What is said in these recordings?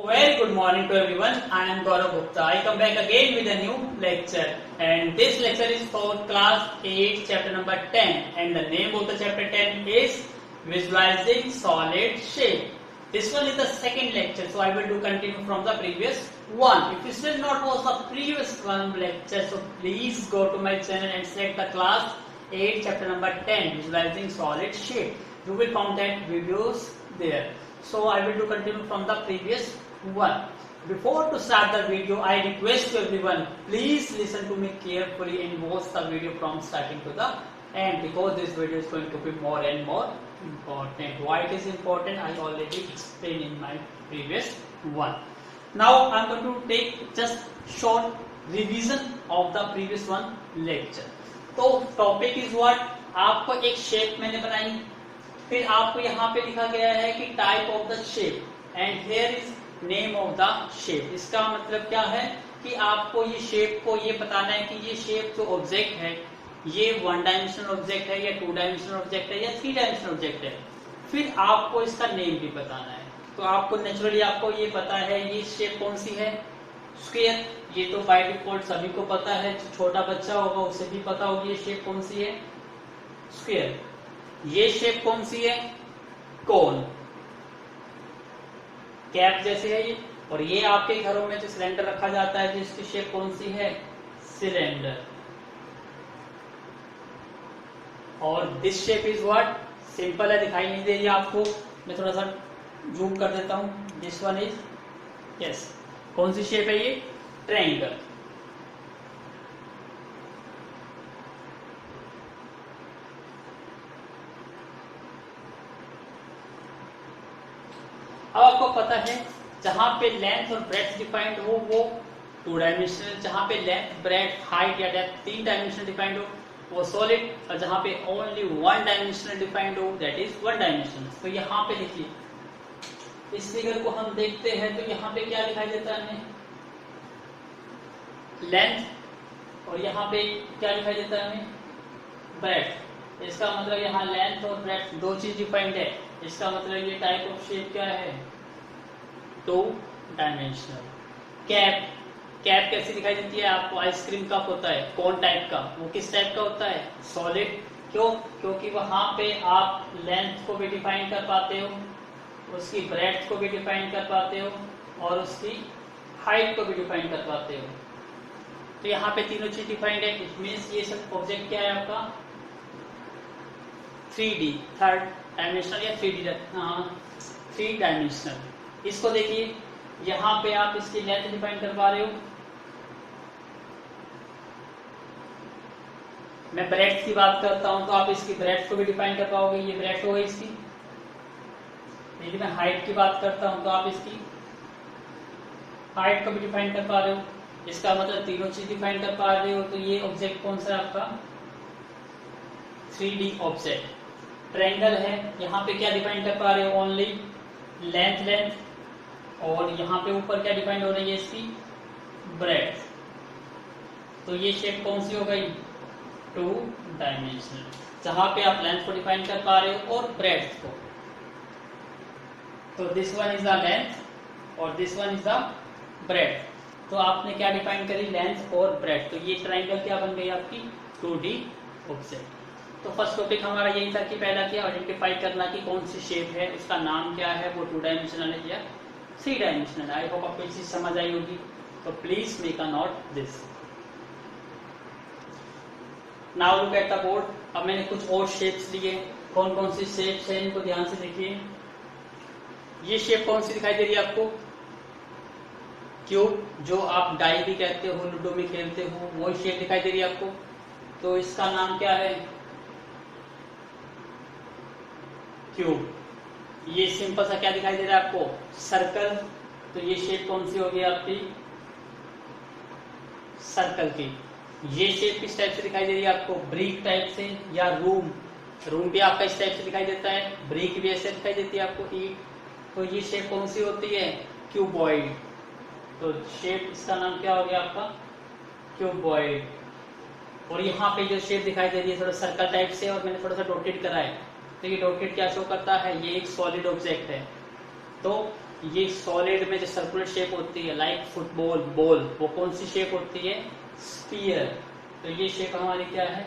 Very good morning to everyone. I am Gaurav Gupta. I come back again with a new lecture, and this lecture is for class 8, chapter number 10, and the name of the chapter 10 is Visualizing Solid Shape. This one is the second lecture, so I will do continue from the previous one. If you still not watch the previous one lecture, so please go to my channel and select the class 8, chapter number 10, Visualizing Solid Shape. You will find that videos there. So I will do continue from the previous one. Before to start the video, I request to everyone, please listen to me carefully and watch the video from starting to the end, because this video is going to be more and more important. Why it is important, I already explained in my previous one. Now I am going to take just short revision of the previous one lecture. तो topic is what, आपको एक shape मैंने बनाई, फिर आपको यहाँ पे लिखा गया है कि type of the shape and here is name of the shape. इसका मतलब क्या है कि आपको ये शेप को ये बताना है कि ये शेप जो ऑब्जेक्ट है ये 1 डायमेंशनल ऑब्जेक्ट है या 2 डायमेंशनल ऑब्जेक्ट है या 3 डायमेंशनल ऑब्जेक्ट है। फिर आपको इसका नेम भी बताना है। तो आपको नेचुरली आपको ये पता है ये शेप कौन सी है, स्क्वायर। ये तो बाय डिफॉल्ट सभी को पता है, जो छोटा बच्चा होगा उसे भी पता होगी ये शेप कौन सी है, स्क्वायर। ये शेप कौन सी है, कोन, कैप जैसे है ये। और ये आपके घरों में जो सिलेंडर रखा जाता है जिसकी शेप कौन सी है, सिलेंडर। और this shape is what, simple है, दिखाई नहीं दे रही आपको, मैं थोड़ा सा जूम कर देता हूं। दिस वन इज यस, कौन सी शेप है ये, ट्रायंगल। अब आपको पता है जहां पे लेंथ और ब्रेड्थ डिफाइंड हो वो 2 डायमेंशनल, जहां पे लेंथ ब्रेड्थ हाइट या डेप्थ 3 डायमेंशनल डिफाइंड हो वो सॉलिड, और जहां पे ओनली 1 डायमेंशनल डिफाइंड हो दैट इज 1 डायमेंशनल। तो यहाँ पे देखिए, इस फिगर को हम देखते हैं तो यहाँ पे क्या दिखाई देता है, लेंथ, और यहाँ पे क्या दिखाई देता है हमें, ब्रेड्थ। इसका मतलब यहाँ लेंथ और ब्रेड्थ 2 चीज डिफाइंड है। इसका मतलब ये टाइप ऑफ शेप क्या है, 2 डायमेंशनल। कैप, कैप कैसी दिखाई देती है आपको, आइसक्रीम कप होता है कौन टाइप का, वो किस टाइप का होता है, सॉलिड। क्यों, क्योंकि वहां पे आप लेंथ को भी डिफाइन कर पाते हो, उसकी ब्रेड्थ को भी डिफाइन कर पाते हो और उसकी हाइट को भी डिफाइन कर पाते हो। तो यहाँ पे तीनों चीज डिफाइंड है। इट मीन्स ये सब ऑब्जेक्ट क्या है आपका, 3D, 3rd डायमेंशनल या 3 डायमेंशनल। इसको देखिए, यहाँ पे आप इसकी लेंथ डिफाइन कर पा रहे हो, मैं ब्रेड्थ की बात करता हूं तो आप इसकी ब्रेड्थ को भी डिफाइन कर पाओगे, ये ब्रेड्थ हो गई इसकी। यदि मैं हाइट की बात करता हूं तो आप इसकी हाइट को भी डिफाइन कर पा रहे हो। इसका मतलब तीनों चीज डिफाइन कर पा रहे हो। तो ये ऑब्जेक्ट कौन सा है आपका, 3D ऑब्जेक्ट। ट्रायंगल है, यहाँ पे क्या डिफाइन कर पा रहे हो, ओनली लेंथ, और यहाँ पे ऊपर क्या डिफाइन हो रही है, इसकी ब्रेड्थ। तो ये शेप कौन सी हो गई, 2 डायमेंशनल, जहां पे आप लेंथ को डिफाइन कर पा रहे हो और ब्रेड्थ को। तो this one is the length और this one is the breadth. तो आपने क्या डिफाइन करी, लेंथ और ब्रेड्थ। तो ये ट्रायंगल क्या बन गई आपकी, 2D ऑब्जेक्ट। तो फर्स्ट टॉपिक हमारा यही था कि पहला क्या आइडेंटिफाई करना कि कौन सी शेप है, उसका नाम क्या है, वो 2 डायमेंशनल है या 3 डायमेंशनल। आई होप आपको ये चीज समझ आई होगी। तो please make a note this. Now look at the board. अब मैंने कुछ और शेप्स लिए, कौन कौन सी शेप्स है इनको ध्यान से देखिए। ये शेप कौन सी दिखाई दे रही है आपको, क्यूब, जो आप डाई भी कहते हो, लूडो में खेलते हो, वो शेप दिखाई दे रही है आपको। तो इसका नाम क्या है, क्यूब। ये सिंपल सा क्या दिखाई दे रहा है आपको, सर्कल। तो ये शेप कौन सी होगी आपकी, सर्कल की। ये शेप किस टाइप से दिखाई दे रही है आपको, ब्रिक टाइप से या रूम। रूम भी आपका इस टाइप से दिखाई देता है, ब्रिक भी ऐसे दिखाई देती है आपको, ईट। तो ये शेप कौन सी होती है, क्यूबॉइड। तो शेप इसका नाम क्या हो गया आपका, क्यूबॉइड। और यहाँ पे जो शेप दिखाई दे रही है थोड़ा सर्कल टाइप से, और मैंने थोड़ा सा डॉटेड करा है। तो ये डॉटेड क्या शो करता है, ये एक सॉलिड ऑब्जेक्ट है। तो ये सॉलिड में जो सर्कुलर शेप होती है लाइक फुटबॉल बॉल, वो कौन सी शेप होती है? स्फीयर। तो ये शेप हमारी क्या है?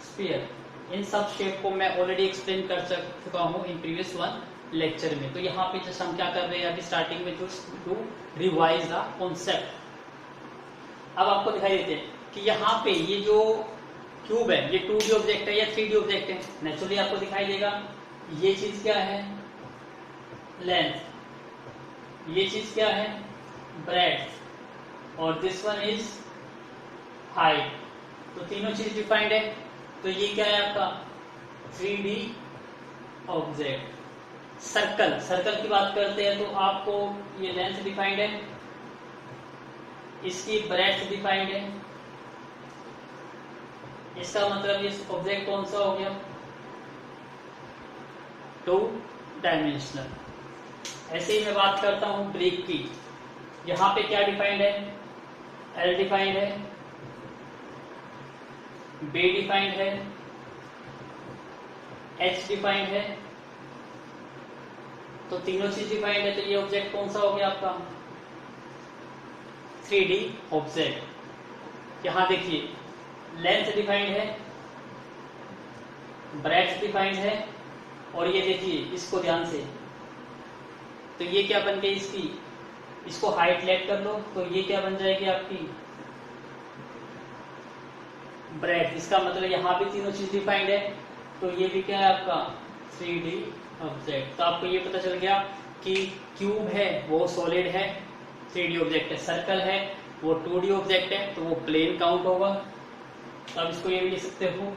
स्फीयर। इन सब शेप को मैं ऑलरेडी एक्सप्लेन कर चुका हूँ इन प्रीवियस वन लेक्चर में। तो यहाँ पे जस्ट हम क्या कर रहे हैं अभी स्टार्टिंग में, टू रिवाइज द कॉन्सेप्ट। अब आपको दिखाई देते हैं कि यहाँ पे ये जो क्यूब है ये 2D ऑब्जेक्ट है या 3D ऑब्जेक्ट है। नेचुरली आपको दिखाई देगा ये चीज क्या है? लेंथ। ये चीज क्या है? ब्रेड्थ। और दिस वन इज हाइट। तो तीनों चीज डिफाइंड है। तो ये क्या है आपका? 3D object. सर्कल, सर्कल की बात करते हैं तो आपको ये लेंथ डिफाइंड है, इसकी ब्रेड्थ डिफाइंड है। इसका मतलब ये ऑब्जेक्ट कौन सा हो गया? 2 डायमेंशनल। ऐसे ही मैं बात करता हूं ब्रिक की। यहां पे क्या डिफाइंड है? एल डिफाइंड है, बी डिफाइंड है, एच डिफाइंड है। तो तीनों चीज डिफाइंड है। तो ये ऑब्जेक्ट कौन सा हो गया आपका? 3D object. यहां देखिए लेंथ डिफाइंड है, ब्रेड्थ डिफाइंड है, और ये देखिए इसको ध्यान से, तो ये क्या बन गई इसकी? इसको हाइट लेट कर लो तो ये क्या बन जाएगी आपकी? ब्रेड्थ। इसका मतलब यहां भी तीनों चीज डिफाइंड है। तो ये भी क्या है आपका? 3D object. तो आपको ये पता चल गया कि क्यूब है वो सॉलिड है, 3D ऑब्जेक्ट है। सर्कल है वो 2D ऑब्जेक्ट है, तो वो प्लेन काउंट होगा। अब इसको ये भी लिख सकते हो,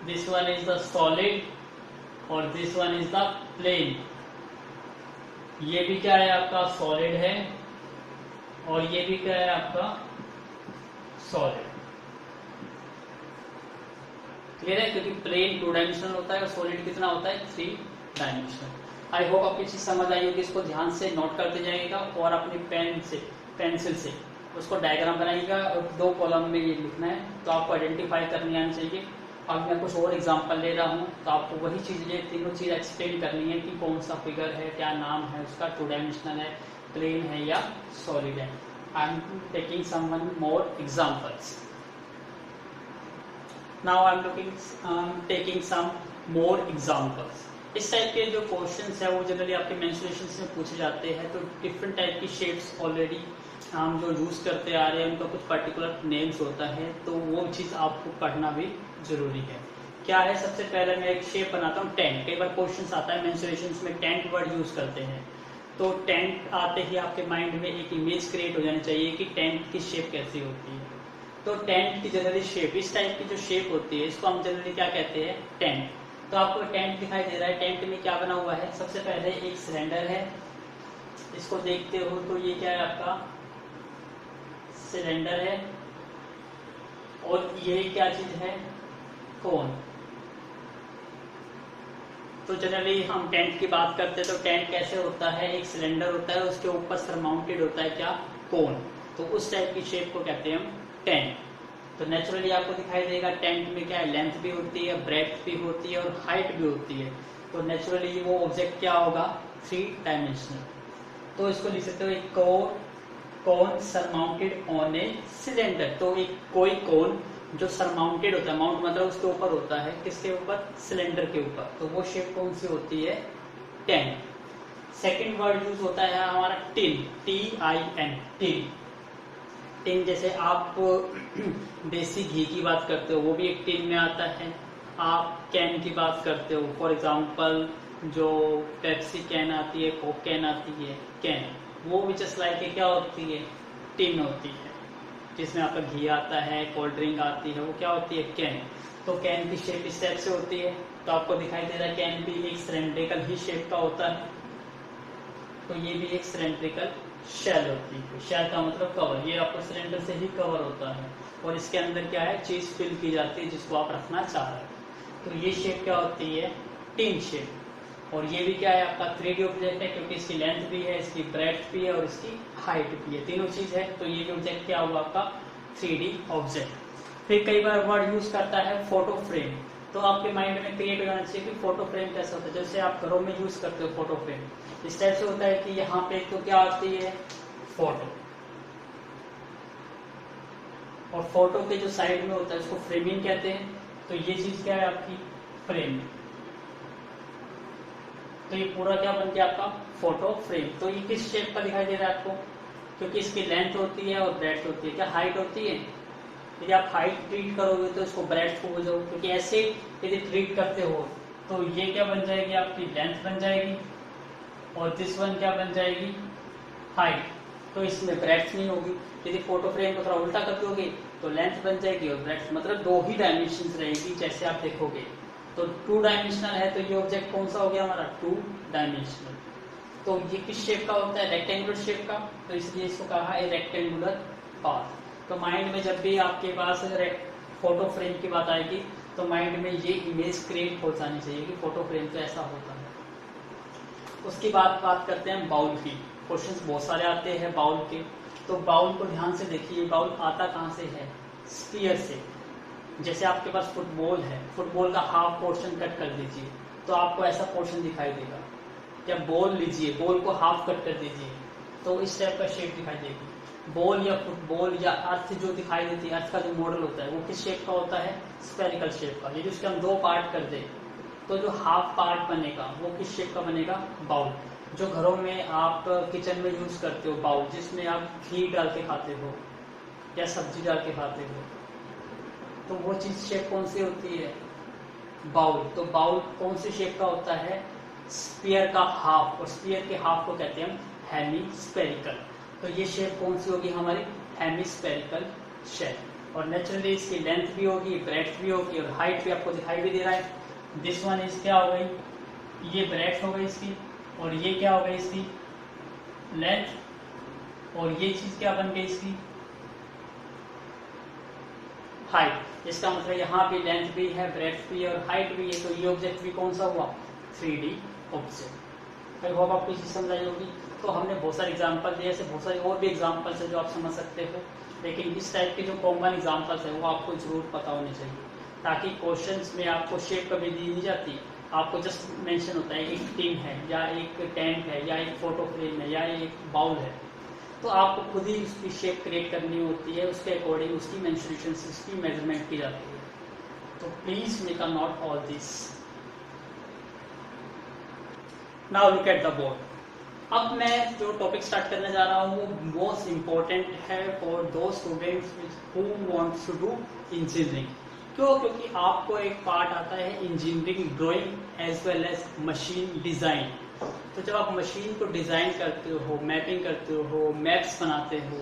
this one is the solid और this one is the plane. ये भी क्या है आपका? सॉलिड है, और ये भी क्या है आपका? सॉलिड। क्लियर है? क्योंकि प्लेन 2 डायमेंशनल होता है और सॉलिड कितना होता है? 3 डायमेंशनल। आई होप आपकी चीज समझ आई होगी। इसको ध्यान से नोट करते जाइएगा और अपनी पेंसिल से उसको डायग्राम बनाइएगा और 2 कॉलम में ये लिखना है। तो आपको आइडेंटिफाई करनी आनी चाहिए। अब मैं कुछ और एग्जांपल ले रहा हूँ तो आपको वही चीज, ये तीनों चीज एक्सप्लेन करनी है कि कौन सा फिगर है, क्या नाम है उसका, 2 डायमेंशनल है, प्लेन है या सॉलिड है। I am taking some one more examples. Now I am taking some more examples. इस टाइप के जो क्वेश्चंस है वो जनरली आपके मेंसुरेशंस में पूछे जाते हैं। तो डिफरेंट टाइप की शेप्स ऑलरेडी हम जो यूज करते आ रहे हैं उनका कुछ पर्टिकुलर नेम्स होता है, तो वो चीज आपको पढ़ना भी जरूरी है। क्या है? सबसे पहले मैं एक शेप बनाता हूँ, टेंट। कई बार क्वेश्चंस आता है मेंसुरेशंस में, टेंट वर्ड यूज करते हैं। तो टेंट आते ही आपके माइंड में एक इमेज क्रिएट हो जानी चाहिए कि टेंट की शेप कैसी होती है। तो टेंट की जनरली शेप, इस टाइप की जो शेप होती है इसको हम जनरली क्या कहते हैं? टेंट। तो आपको टेंट दिखाई दे रहा है। टेंट में क्या बना हुआ है? सबसे पहले एक सिलेंडर है, इसको देखते हो तो ये क्या है आपका? सिलेंडर है। और ये क्या चीज है? कोन। तो जनरली हम टेंट की बात करते हैं तो टेंट कैसे होता है? एक सिलेंडर होता है, उसके ऊपर सरमाउंटेड होता है क्या? कोन। तो उस टाइप की शेप को कहते हैं हम टेंट। तो नेचुरली आपको दिखाई देगा टेंट में क्या है? लेंथ भी होती है, ब्रेड्थ भी होती है और हाइट भी होती है। तो नेचुरली वो ऑब्जेक्ट क्या होगा? 3 डायमेंशनल। तो इसको लिख सकते हो एक कोन सरमाउंटेड ऑन ए सिलेंडर। तो एक कोई कोन जो सरमाउंटेड होता है, माउंट मतलब उसके ऊपर होता है, किसके ऊपर? सिलेंडर के ऊपर। तो वो शेप कौन सी होती है? टेंट। सेकंड वर्ड यूज होता है हमारा टिन, TIN, टिन। टिन जैसे आप देसी घी की बात करते हो वो भी एक टिन में आता है। आप कैन की बात करते हो, फॉर एग्जांपल जो पेप्सी कैन आती है, कोक कैन आती है, कैन, वो भी जस्ट लाइक क्या होती है? टिन होती है, जिसमें आपका घी आता है, कोल्ड ड्रिंक आती है, वो क्या होती है? कैन। तो कैन की शेप इस टाइप से होती है। तो आपको दिखाई दे रहा है कैन भी एक सिलेंड्रिकल ही शेप का होता है। तो ये भी एक सिलेंड्रिकल शेल होती है। शेल का मतलब कवर, ये आपको सिलेंडर से ही कवर होता है और इसके अंदर क्या है? चीज फिल की जाती है जिसको आप रखना चाह रहे हो। तो ये शेप क्या होती है? Tin shape. और ये भी क्या है? आपका 3D ऑब्जेक्ट है, क्योंकि इसकी लेंथ भी है, इसकी ब्रेड्थ भी है और इसकी हाइट भी है, तीनों चीज है। तो ये भी ऑब्जेक्ट क्या हुआ आपका? 3D object. फिर कई बार वर्ड यूज करता है फोटो फ्रेम। तो तो आपके माइंड में क्रिएट हो जाना चाहिए कि फोटो फ्रेम कैसा होता है। जैसे आप घरों में यूज करते हो फोटो फ्रेम, इस टाइप से होता है कि यहाँ पे तो क्या आती है फोटो, और फोटो के जो साइड में होता है उसको फ्रेमिंग कहते हैं। तो ये चीज क्या है आपकी फ्रेम, तो ये पूरा क्या बन गया आपका फोटो फ्रेम। तो ये किस शेप का दिखाई दे रहा है आपको, क्योंकि इसकी लेंथ होती है और ब्रेड्थ होती है। क्या हाइट होती है, यदि आप हाइट ट्रीट करोगे तो इसको ब्रेड्थ को बोलो, क्योंकि ऐसे यदि ट्रीट करते हो तो ये क्या बन जाएगी आपकी लेंथ बन जाएगी, और दिस वन क्या बन जाएगी हाइट। तो इसमें ब्रेड्थ नहीं होगी। यदि फोटो फ्रेम को थोड़ा उल्टा कर दोगे तो लेंथ बन जाएगी और ब्रेड्थ, मतलब दो ही डायमेंशन रहेगी जैसे आप देखोगे। तो 2 डायमेंशनल है तो ये ऑब्जेक्ट कौन सा हो गया हमारा 2 डायमेंशनल। तो ये किस शेप का होता है रेक्टेंगुलर शेप का, तो इसलिए इसको कहा है रेक्टेंगुलर पाथ। तो माइंड में जब भी आपके पास फोटो फ्रेम की बात आएगी तो माइंड में ये इमेज क्रिएट हो जानी चाहिए कि फोटो फ्रेम तो ऐसा होता है। उसकी बात करते हैं बाउल की। क्वेश्चंस बहुत सारे आते हैं बाउल के, तो बाउल को ध्यान से देखिए। बाउल आता कहाँ से है, स्फीयर से। जैसे आपके पास फुटबॉल है, फुटबॉल का हाफ पोर्शन कट कर दीजिए तो आपको ऐसा पोर्शन दिखाई देगा। या बॉल लीजिए, बॉल को हाफ कट कर दीजिए तो इस टाइप का शेप दिखाई देगी। बॉल या फुटबॉल या अर्थ जो दिखाई देती है, अर्थ का जो मॉडल होता है वो किस शेप का होता है स्फेरिकल शेप का। यदि उसके हम 2 पार्ट कर दें तो जो हाफ पार्ट बनेगा वो किस शेप का बनेगा बाउल। जो घरों में आप किचन में यूज करते हो बाउल, जिसमें आप घी डाल के खाते हो या सब्जी डाल के खाते हो, तो वो चीज शेप कौन सी होती है बाउल। तो बाउल कौन सी शेप का होता है स्फीयर का हाफ, और स्फीयर के हाफ को कहते हैं हम हेमीस्फेरिकल। तो ये शेप कौन सी होगी हमारी हेमीस्फेरिकल शेप। और नेचुरली इसकी लेंथ भी होगी, ब्रेड्थ भी होगी, और हाइट भी आपको दिखाई भी दे रहा है। दिस वन इज क्या हो गई, ये ब्रेड्थ हो गई इसकी, और ये क्या हो गई इसकी लेंथ, और ये चीज क्या बन गई इसकी हाइट। इसका मतलब यहाँ भी लेंथ भी है, ब्रेड्थ भी है और हाइट भी है। तो ये ऑब्जेक्ट भी कौन सा हुआ 3D ऑब्जेक्ट। आई होप आपको चीज समझ आई होगी। तो हमने बहुत सारे एग्जांपल दिए, ऐसे बहुत सारे और भी एग्जांपल्स है जो आप समझ सकते हो, लेकिन इस टाइप के जो कॉमन एग्जांपल्स है वो आपको जरूर पता होने चाहिए, ताकि क्वेश्चंस में आपको शेप कभी दी नहीं जाती, आपको जस्ट मेंशन होता है एक टीम है या एक टैंक है या एक फोटो फ्रेम है या एक बाउल है, तो आपको खुद ही उसकी शेप क्रिएट करनी होती है, उसके अकॉर्डिंग उसकी मेंसुरेशन से उसकी मेजरमेंट की जाती है। तो please make a note all this. Now look at the board. अब मैं जो टॉपिक स्टार्ट करने जा रहा हूँ वो मोस्ट इम्पोर्टेंट है for the students who wants to do engineering. क्यों? क्योंकि आपको एक पार्ट आता है engineering drawing as well as machine design. तो जब आप मशीन को डिजाइन करते हो, मैपिंग करते हो, मैप्स बनाते हो,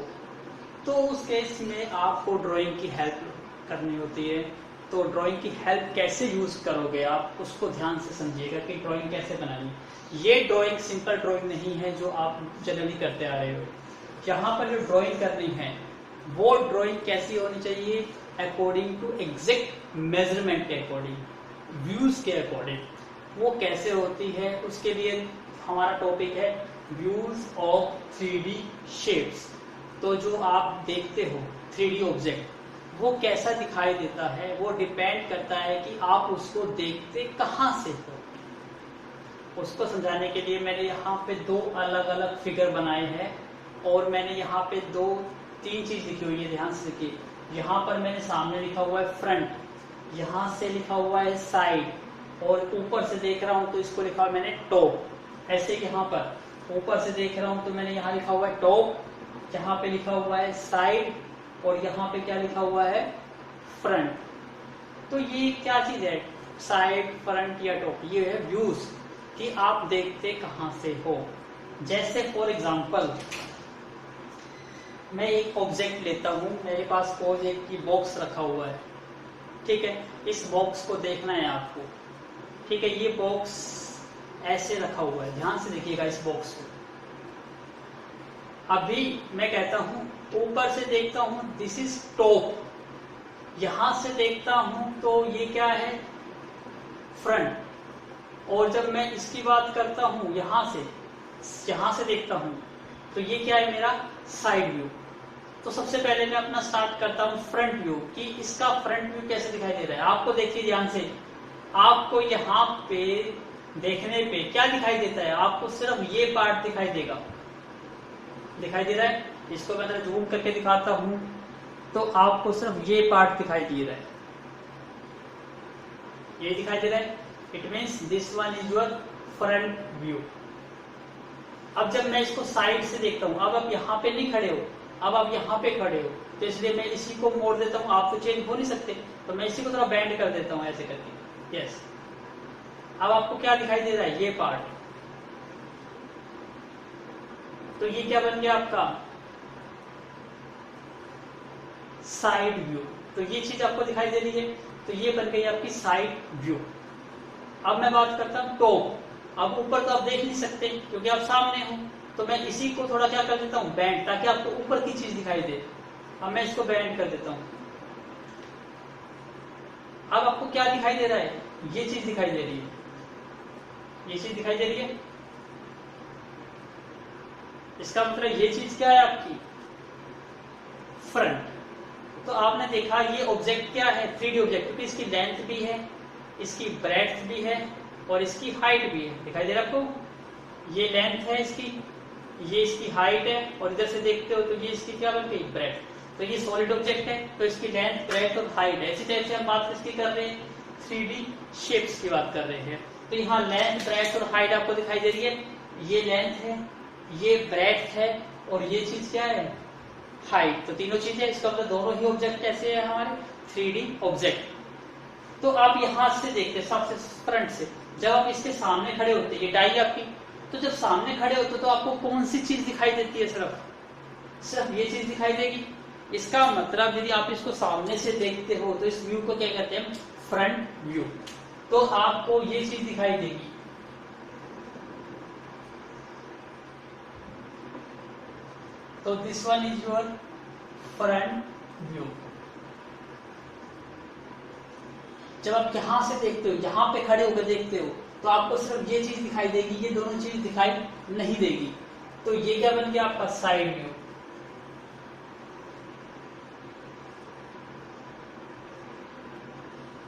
तो उस केस में आपको ड्राइंग की हेल्प करनी होती है। तो ड्राइंग की हेल्प कैसे यूज करोगे आप, उसको ध्यान से समझिएगा कि ड्राइंग कैसे बनानी। ये ड्राइंग सिंपल ड्राइंग नहीं है जो आप जनरली करते आ रहे हो। यहाँ पर जो ड्राइंग करनी है वो ड्राइंग कैसी होनी चाहिए, अकॉर्डिंग टू एग्जैक्ट मेजरमेंट के अकॉर्डिंग, व्यूज के अकॉर्डिंग। वो कैसे होती है उसके लिए हमारा टॉपिक है व्यूज ऑफ 3D शेप्स। तो जो आप देखते हो 3D ऑब्जेक्ट वो कैसा दिखाई देता है वो डिपेंड करता है कि आप उसको देखते कहाँ से हो। उसको समझाने के लिए मैंने यहाँ पे 2 अलग अलग फिगर बनाए हैं और मैंने यहाँ पे 2-3 चीज लिखी हुई है, ध्यान से देखिए। यहाँ पर मैंने सामने लिखा हुआ है फ्रंट, यहाँ से लिखा हुआ है साइड, और ऊपर से देख रहा हूँ तो इसको लिखा हुआ मैंने टॉप। ऐसे यहाँ पर ऊपर से देख रहा हूँ तो मैंने यहाँ लिखा हुआ है टॉप, यहाँ पे लिखा हुआ है साइड, और यहाँ पे क्या लिखा हुआ है फ्रंट। तो ये क्या चीज है, साइड, फ्रंट या टॉप, ये है व्यूज कि आप देखते कहाँ से हो। जैसे फॉर एग्जांपल मैं एक ऑब्जेक्ट लेता हूँ, मेरे पास सपोज एक की बॉक्स रखा हुआ है, ठीक है। इस बॉक्स को देखना है आपको, ठीक है। ये बॉक्स ऐसे रखा हुआ है, ध्यान से देखिएगा इस बॉक्स को। अभी मैं कहता हूं ऊपर से देखता हूं दिस इज टॉप, यहां से देखता हूं तो ये क्या है फ्रंट, और जब मैं इसकी बात करता हूं यहां से देखता हूं तो ये क्या है मेरा साइड व्यू। तो सबसे पहले मैं अपना स्टार्ट करता हूं फ्रंट व्यू कि इसका फ्रंट व्यू कैसे दिखाई दे रहा है। आपको देखिए ध्यान से, आपको यहाँ पे देखने पे क्या दिखाई देता है? आपको सिर्फ ये पार्ट दिखाई देगा। दिखाई दे रहा है? इसको मैं जूम करके दिखाता हूं तो आपको सिर्फ ये पार्ट दिखाई दे रहा है। ये दिखाई दे रहा है। It means this one is your front view. अब जब मैं इसको साइड से देखता हूं, अब आप यहाँ पे नहीं खड़े हो, अब आप यहाँ पे खड़े हो, तो इसलिए मैं इसी को मोड़ देता हूँ। आप तो चेंज हो नहीं सकते, तो मैं इसी को थोड़ा बैंड कर देता हूँ ऐसे करके। यस, अब आपको क्या दिखाई दे रहा है? ये पार्ट। तो ये क्या बन गया आपका? Side view. तो ये चीज आपको दिखाई दे रही है, तो ये बन गई आपकी साइड व्यू। अब मैं बात करता हूं टॉप। अब ऊपर तो आप देख नहीं सकते क्योंकि आप सामने हो, तो मैं इसी को थोड़ा क्या कर देता हूं? बैंड, ताकि आपको ऊपर की चीज दिखाई दे। अब मैं इसको बैंड कर देता हूं। अब आपको क्या दिखाई दे रहा है? ये चीज दिखाई दे रही है। ये चीज दिखाई दे रही है। इसका मतलब ये चीज क्या है आपकी? फ्रंट। तो आपने देखा ये ऑब्जेक्ट क्या है? 3D ऑब्जेक्ट, क्योंकि इसकी लेंथ भी है, इसकी ब्रेड्थ भी है और इसकी हाइट भी है। दिखाई दे रहा है आपको? ये लेंथ है इसकी, ये इसकी हाइट है, और इधर से देखते हो तो ये इसकी क्या बन गई? ब्रेड्थ। तो ये सॉलिड ऑब्जेक्ट है, तो इसकी लेंथ, ब्रेड्थ और हाइट है। इसी टाइप से हम बात किसकी कर रहे हैं? 3D शेप्स की बात कर रहे हैं। तो यहाँ लेंथ, ब्रेड्थ और हाइट आपको दिखाई दे रही है। ये लेंथ है, ये ब्रेड्थ है और ये चीज क्या है? हाइट। तो तीनों चीजें, इसका मतलब दोनों ही ऑब्जेक्ट कैसे है? हमारे 3D ऑब्जेक्ट। तो आप यहां से देखते हैं सबसे फ्रंट से, जब आप इसके सामने खड़े होते हैं, ये डाई आपकी, तो जब सामने खड़े होते तो आपको कौन सी चीज दिखाई देती है? सिर्फ ये चीज दिखाई देगी। इसका मतलब यदि आप इसको सामने से देखते हो तो इस व्यू को क्या कहते हैं? Front view. तो आपको ये चीज दिखाई देगी। तो this one is your front view. जब आप यहां से देखते हो, यहां पे खड़े होकर देखते हो, तो आपको सिर्फ ये चीज दिखाई देगी, ये दोनों चीज दिखाई नहीं देगी। तो ये क्या बन गया आपका? Side view.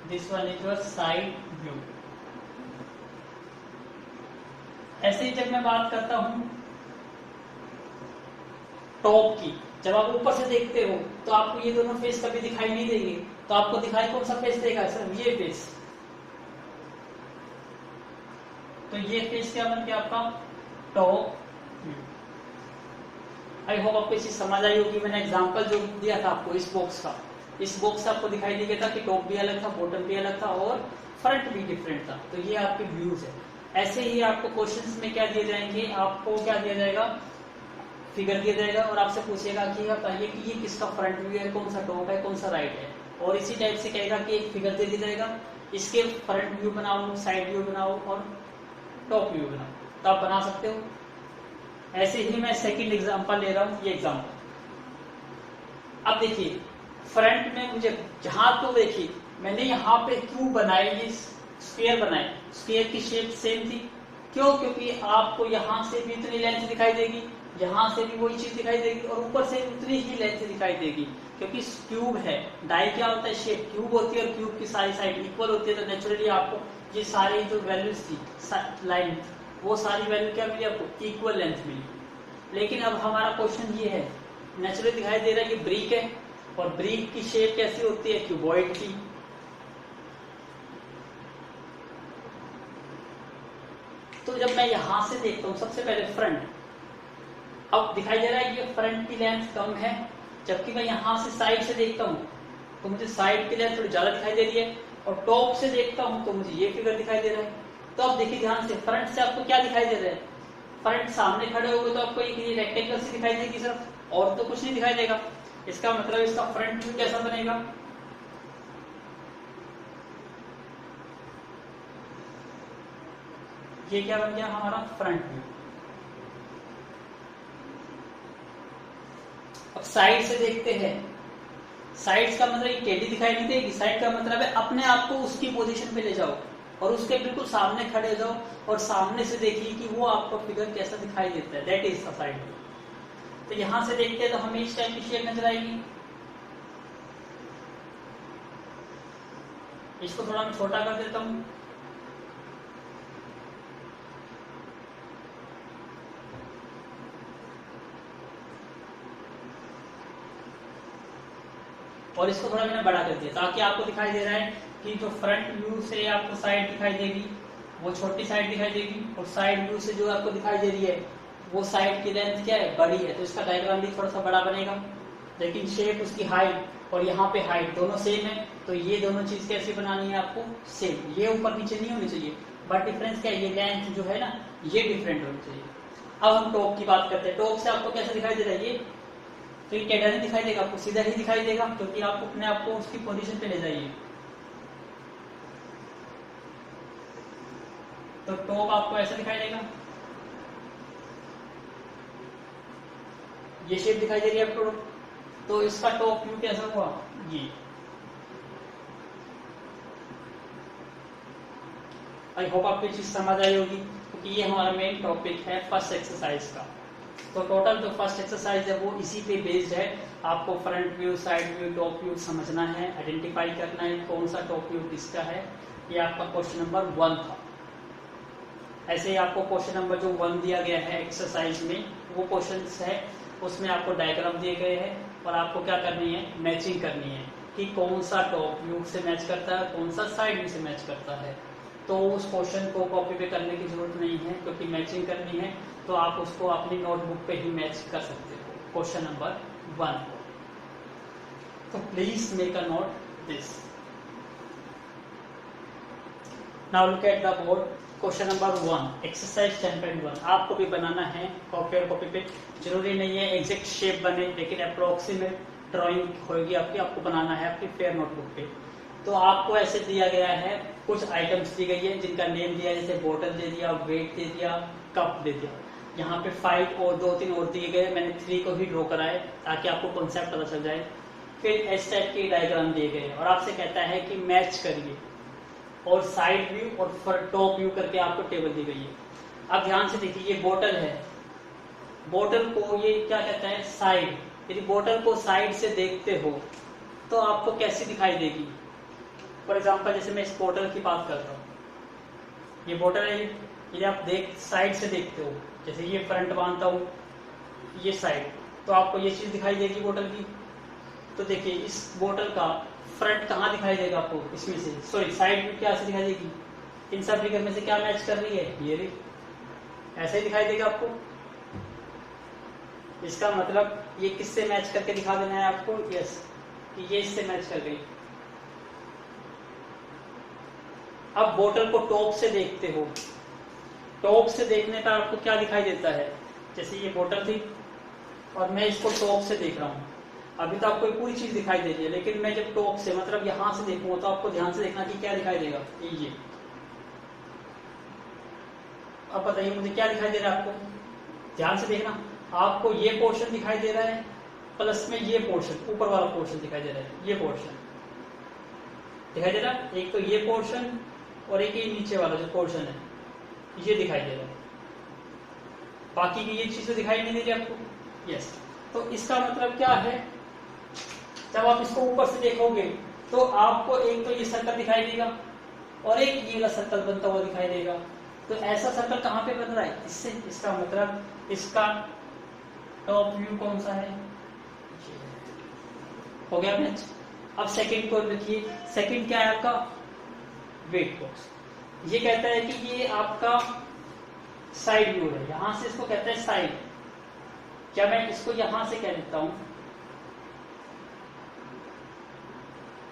This one is your side view. ऐसे ही जब मैं बात करता हूं टॉप की, जब आप ऊपर से देखते हो तो आपको ये दोनों फेस कभी दिखाई नहीं देंगे, तो आपको दिखाई कौन सा फेस देगा? सिर्फ ये फेस। तो ये फेस क्या बन गया आपका? Top view. आई होप आपको इसी समझ आई होगी। मैंने एग्जांपल जो दिया था आपको इस बॉक्स का, इस बॉक्स से आपको दिखाई दे गया था कि टॉप भी अलग था, बॉटम भी अलग था और फ्रंट भी डिफरेंट था। तो ये आपके व्यूज है। ऐसे ही आपको क्वेश्चंस में क्या दिए जाएंगे? आपको क्या दिया जाएगा? फिगर दिया जाएगा और आपसे पूछेगा कि बताइए कि ये किसका फ्रंट व्यू है, कौन सा टॉप है, कौन सा राइट है। और इसी टाइप से कहेगा कि एक फिगर दे दिया जाएगा, इसके फ्रंट व्यू बनाओ, साइड व्यू बनाओ और टॉप व्यू बनाओ। तो आप बना सकते हो। ऐसे ही मैं सेकंड एग्जांपल ले रहा हूं, ये एग्जांपल। अब देखिए फ्रंट में मुझे जहां तो देखिए मैंने यहाँ पे क्यों बनाए? ये स्क्वायर बनाए, स्क्वायर की शेप सेम थी। क्यों? क्योंकि आपको यहाँ से भी इतनी लेंथ दिखाई देगी, यहाँ से भी वही चीज दिखाई देगी और ऊपर से उतनी ही लेंथ दिखाई देगी, क्योंकि क्यूब है। डाई क्या होता है? शेप। क्यूब होती है और क्यूब की सारी साइड इक्वल होती है, तो नेचुरली आपको ये सारी जो वैल्यूज थी लाइन, वो सारी वैल्यू क्या मिली आपको? इक्वल लेंथ मिली। लेकिन अब हमारा क्वेश्चन ये है, नेचुरली दिखाई दे रहा है कि ब्रिक है और ब्रिक की शेप कैसी होती है? क्यूबॉइड की। तो जब मैं यहां से देखता हूं सबसे पहले फ्रंट, अब दिखाई दे रहा है कि फ्रंट की लेंथ कम है, जबकि मैं यहां से साइड से देखता हूं तो मुझे साइड की लेंथ थोड़ी ज्यादा दिखाई दे रही है, और टॉप से देखता हूं तो मुझे ये फिगर दिखाई दे रहा है। तो अब देखिए ध्यान से, फ्रंट से आपको क्या दिखाई दे रहा है? फ्रंट सामने खड़े हो गए तो आपको एक रेक्टेंगल से दिखाई देगी सिर्फ, और तो कुछ नहीं दिखाई देगा। इसका मतलब इसका फ्रंट व्यू कैसा बनेगा? ये क्या बन गया हमारा? Front view. अब साइड से देखते हैं। साइड का मतलब ये टेढ़ी दिखाई नहीं देगी। साइड का मतलब है अपने आप को उसकी पोजीशन पे ले जाओ और उसके बिल्कुल सामने खड़े हो जाओ और सामने से देखिए कि वो आपको फिगर कैसा दिखाई देता है। That is the side view. तो यहां से देखते हैं तो हमें इस टाइप की शेप नजर आएगी। इसको थोड़ा मैं छोटा कर देता हूँ। और इसको थोड़ा मैंने बड़ा कर दिया ताकि आपको दिखाई दे रहा है कि जो फ्रंट व्यू से आपको साइड दिखाई देगी वो छोटी साइड दिखाई देगी, और साइड व्यू से जो आपको दिखाई दे रही है वो साइड की लेंथ क्या है, बड़ी है। तो इसका डायग्राम भी थोड़ा सा बड़ा बनेगा, लेकिन शेप उसकी हाइट और यहाँ पे हाइट दोनों सेम है। तो ये दोनों चीज कैसे बनानी है आपको, सेम। ये ऊपर नीचे नहीं होनी चाहिए, बट डिफरेंस क्या है, ये लेंथ जो है ना ये डिफरेंट होनी चाहिए। अब हम टॉप की बात करते हैं। टॉप से आपको कैसे दिखाई दे रहा है ये, तो ये टेढ़ा नहीं दिखाई देगा, आपको सीधा ही दिखाई देगा, क्योंकि आप अपने आप को उसकी पोजीशन पे ले जाइए। तो टॉप आपको ऐसा दिखाई देगा, ये शेप दिखाई दे रही है आपको। तो इसका टॉप व्यू कैसा हुआ, ये। आई होप आपको चीज समझ आई होगी, क्योंकि ये हमारा मेन टॉपिक है फर्स्ट एक्सरसाइज का। तो टोटल जो फर्स्ट एक्सरसाइज है वो इसी पे बेस्ड है। आपको front view, side view, top view समझना है, आइडेंटिफाई करना है कौन सा टॉप व्यू किसका है। ये आपका क्वेश्चन नंबर 1 था। ऐसे ही आपको क्वेश्चन नंबर जो 1 दिया गया है एक्सरसाइज में, वो क्वेश्चन है, उसमें आपको डायग्राम दिए गए हैं और आपको क्या करनी है, मैचिंग करनी है कि कौन सा टॉप व्यू से मैच करता है, कौन सा साइड व्यू से मैच करता है। तो उस क्वेश्चन को कॉपी पे करने की जरूरत नहीं है, क्योंकि मैचिंग करनी है तो आप उसको अपनी नोटबुक पे ही मैच कर सकते हो क्वेश्चन नंबर 1 को। तो please make a note this. Now look at the board. Question number 1 exercise 10.1 आपको भी बनाना है कॉपी और कॉपी पे। जरूरी नहीं है एग्जैक्ट शेप बने, लेकिन अप्रोक्सीमेट ड्राइंग होगी आपकी, आपको बनाना है आपकी फेयर नोटबुक पे। तो आपको ऐसे दिया गया है, कुछ आइटम्स दी गई है जिनका नेम दिया, जैसे बोतल दे दिया, वेट दे दिया, कप दे दिया। यहाँ पे 5 और 2-3 और दिए गए, मैंने 3 को ही ड्रॉ कराए ताकि आपको कॉन्सेप्ट पता चल जाए। फिर इस टाइप के डायग्राम दिए गए और आपसे कहता है कि मैच करिए, और साइड व्यू और टॉप व्यू करके आपको टेबल दी गई है। अब ध्यान से देखिए, ये बोतल है, बोतल को ये क्या कहता है, साइड। यदि बोतल को साइड से देखते हो तो आपको कैसी दिखाई देगी। फॉर एग्जाम्पल जैसे मैं इस बोतल की बात करता हूँ, ये बोतल है, यदि आप साइड से देखते हो, जैसे ये फ्रंट बांधता हूँ, ये साइड, तो आपको ये चीज दिखाई देगी बोतल की। तो देखिए इस बोतल का फ्रंट कहाँ दिखाई देगा आपको, इसमें से, सॉरी साइड में क्या से दिखाई देगी, इन सब फिगर में से क्या मैच कर रही है, ये रे, ऐसे ही दिखाई देगा आपको। इसका मतलब ये किससे मैच करके दिखा देना है आपको, यस, कि ये इससे मैच कर गई। अब बोतल को टॉप से देखते हो, टॉप से देखने पर आपको क्या दिखाई देता है, जैसे ये बोतल थी और मैं इसको टॉप से देख रहा हूँ, अभी तो आपको पूरी चीज दिखाई दे रही है, लेकिन मैं जब टॉप से मतलब यहां से देखूंगा तो आपको ध्यान से देखना कि क्या दिखाई देगा, ये। अब बताइए मुझे क्या दिखाई दे रहा है आपको, ध्यान से देखना। आपको ये पोर्शन दिखाई दे रहा है, प्लस में ये पोर्शन, ऊपर वाला पोर्शन दिखाई दे रहा है, ये पोर्शन दिखाई दे रहा है। एक तो ये पोर्शन और एक ये नीचे वाला जो पोर्शन है ये दिखाई दे रहा है, बाकी की ये चीजें दिखाई नहीं दे रही आपको, यस। तो इसका मतलब क्या है, जब आप इसको ऊपर से देखोगे तो आपको एक तो ये सर्कल दिखाई देगा और एक ये वाला सर्कल बनता हुआ दिखाई देगा। तो ऐसा सर्कल कहाँ पे बन रहा है, इससे। इसका मतलब इसका टॉप व्यू कौन सा है, हो गया मैच। अब सेकंड को देखिए, सेकंड क्या है आपका, वेट बॉक्स। ये कहता है कि ये आपका साइड व्यू है, यहां से इसको कहते हैं साइड। क्या मैं इसको यहां से कह देता हूं,